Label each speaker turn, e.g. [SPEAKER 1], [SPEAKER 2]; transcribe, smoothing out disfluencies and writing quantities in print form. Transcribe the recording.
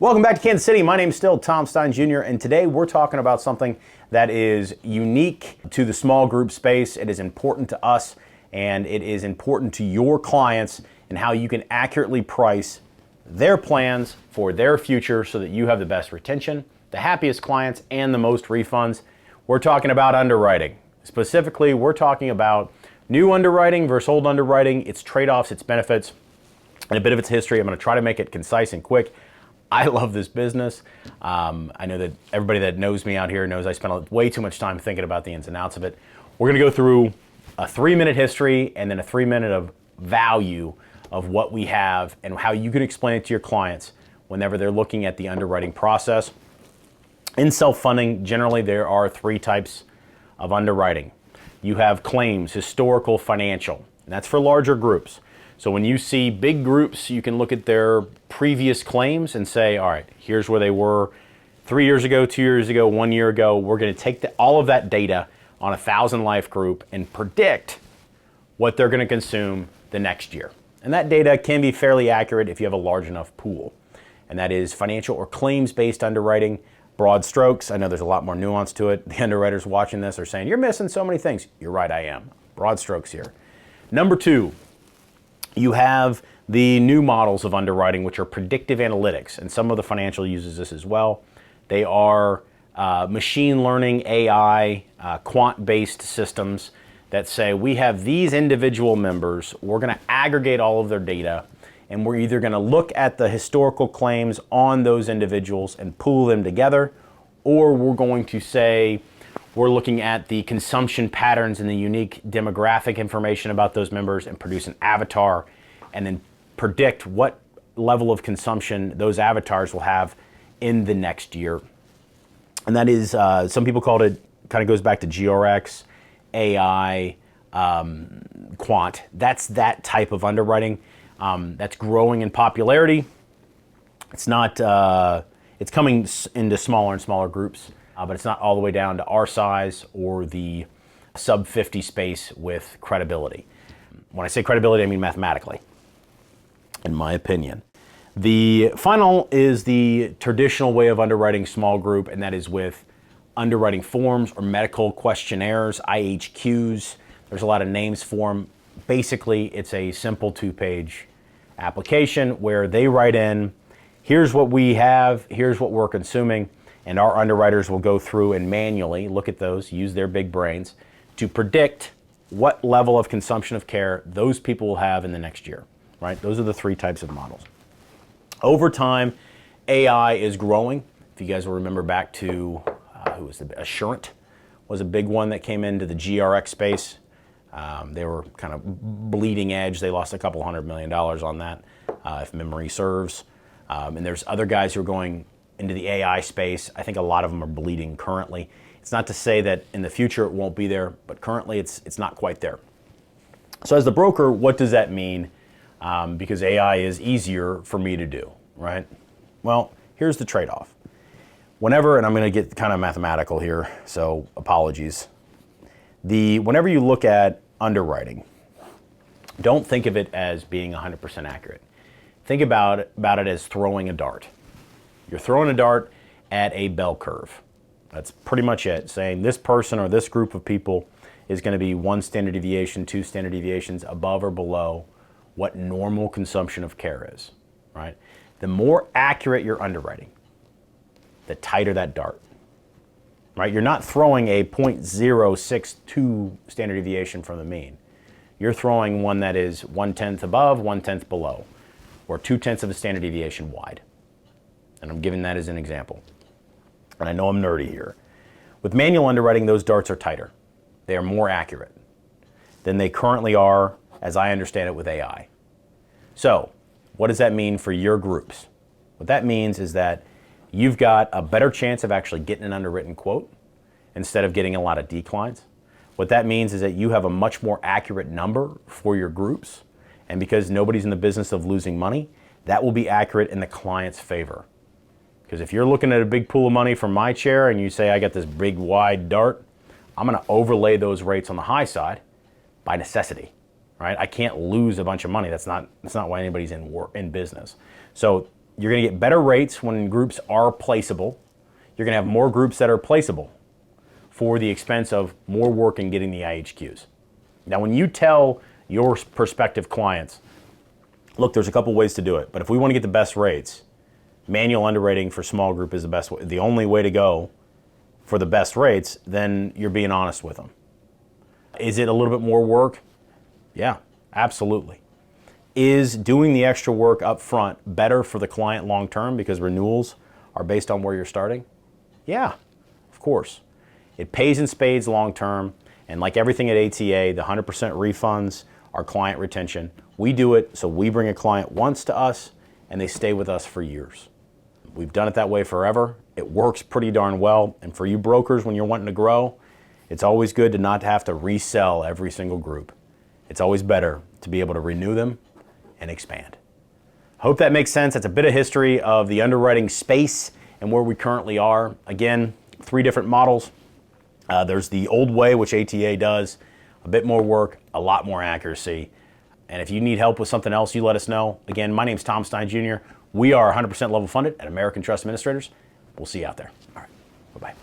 [SPEAKER 1] Welcome back to Kansas City. My name is still Tom Stein Jr. and today we're talking about something that is unique to the small group space. It is important to us and it is important to your clients and how you can accurately price their plans for their future so that you have the best retention, the happiest clients, and the most refunds. We're talking about underwriting. Specifically, we're talking about new underwriting versus old underwriting, its trade-offs, its benefits, and a bit of its history. I'm going to try to make it concise and quick. I love this business. I know that everybody that knows me out here knows I spend way too much time thinking about the ins and outs of it. We're going to go through a 3-minute history and then a 3-minute of value of what we have and how you can explain it to your clients whenever they're looking at the underwriting process. In self-funding, generally there are 3 types of underwriting. You have claims, historical, financial, and that's for larger groups. So when you see big groups, you can look at their previous claims and say, all right, here's where they were 3 years ago, 2 years ago, 1 year ago. We're going to take all of that data on a 1,000 life group and predict what they're going to consume the next year. And that data can be fairly accurate if you have a large enough pool. And that is financial or claims-based underwriting, broad strokes. I know there's a lot more nuance to it. The underwriters watching this are saying, you're missing so many things. You're right, I am. Broad strokes here. Number 2, you have the new models of underwriting, which are predictive analytics, and some of the financial uses this as well. They are machine learning, AI, quant-based systems that say we have these individual members, we're going to aggregate all of their data, and we're either going to look at the historical claims on those individuals and pool them together, or we're going to say we're looking at the consumption patterns and the unique demographic information about those members and produce an avatar and then predict what level of consumption those avatars will have in the next year. And that is, some people call it, kind of goes back to GRX, AI, quant. That's that type of underwriting that's growing in popularity. It's not, it's coming into smaller and smaller groups. But it's not all the way down to our size or the sub 50 space with credibility. When I say credibility, I mean mathematically, in my opinion. The final is the traditional way of underwriting small group, and that is with underwriting forms or medical questionnaires, IHQs. There's a lot of names for them. Basically, it's a simple 2-page application where they write in, here's what we have, here's what we're consuming, and our underwriters will go through and manually look at those, use their big brains to predict what level of consumption of care those people will have in the next year, right? Those are the 3 types of models. Over time, AI is growing. If you guys will remember back to, who was the Assurant was a big one that came into the GRX space. They were kind of bleeding edge. They lost a couple $100 million on that, if memory serves. And there's other guys who are going into the AI space. I think a lot of them are bleeding currently. It's not to say that in the future it won't be there, but currently it's not quite there. So as the broker, what does that mean? Because AI is easier for me to do, right? Well, here's the trade-off. Whenever, and I'm going to get kind of mathematical here, so apologies. Whenever you look at underwriting, don't think of it as being 100% accurate. Think about it as throwing a dart. You're throwing a dart at a bell curve. That's pretty much it, saying this person or this group of people is going to be 1 standard deviation, 2 standard deviations above or below what normal consumption of care is, right? The more accurate your underwriting, the tighter that dart, right? You're not throwing a 0.062 standard deviation from the mean. You're throwing one that is 1/10 above, 1/10 below, or 2/10 of a standard deviation wide. And I'm giving that as an example. And I know I'm nerdy here. With manual underwriting, those darts are tighter. They are more accurate than they currently are, as I understand it, with AI. So, what does that mean for your groups? What that means is that you've got a better chance of actually getting an underwritten quote instead of getting a lot of declines. What that means is that you have a much more accurate number for your groups. And because nobody's in the business of losing money, that will be accurate in the client's favor. Because if you're looking at a big pool of money from my chair and you say, I got this big wide dart, I'm going to overlay those rates on the high side by necessity, right? I can't lose a bunch of money. That's not why anybody's in business. So You're going to get better rates when groups are placeable. You're going to have more groups that are placeable for the expense of more work in getting the IHQs. Now, when you tell your prospective clients, look, there's a couple ways to do it, but if we want to get the best rates, manual underwriting for small group is the only way to go for the best rates, then you're being honest with them. Is it a little bit more work? Yeah, absolutely. Is doing the extra work up front better for the client long term because renewals are based on where you're starting? Yeah, of course. It pays in spades long term, and like everything at ATA, the 100% refunds are client retention. We do it so we bring a client once to us and they stay with us for years. We've done it that way forever. It works pretty darn well, and for you brokers, when you're wanting to grow, it's always good to not have to resell every single group. It's always better to be able to renew them and expand. Hope that makes sense. That's a bit of history of the underwriting space and where we currently are. Again, 3 different models. There's the old way, which ATA does, a bit more work, a lot more accuracy. And if you need help with something else, you let us know. Again, my name's Tom Stein Jr. We are 100% level funded at American Trust Administrators. We'll see you out there. All right, bye-bye.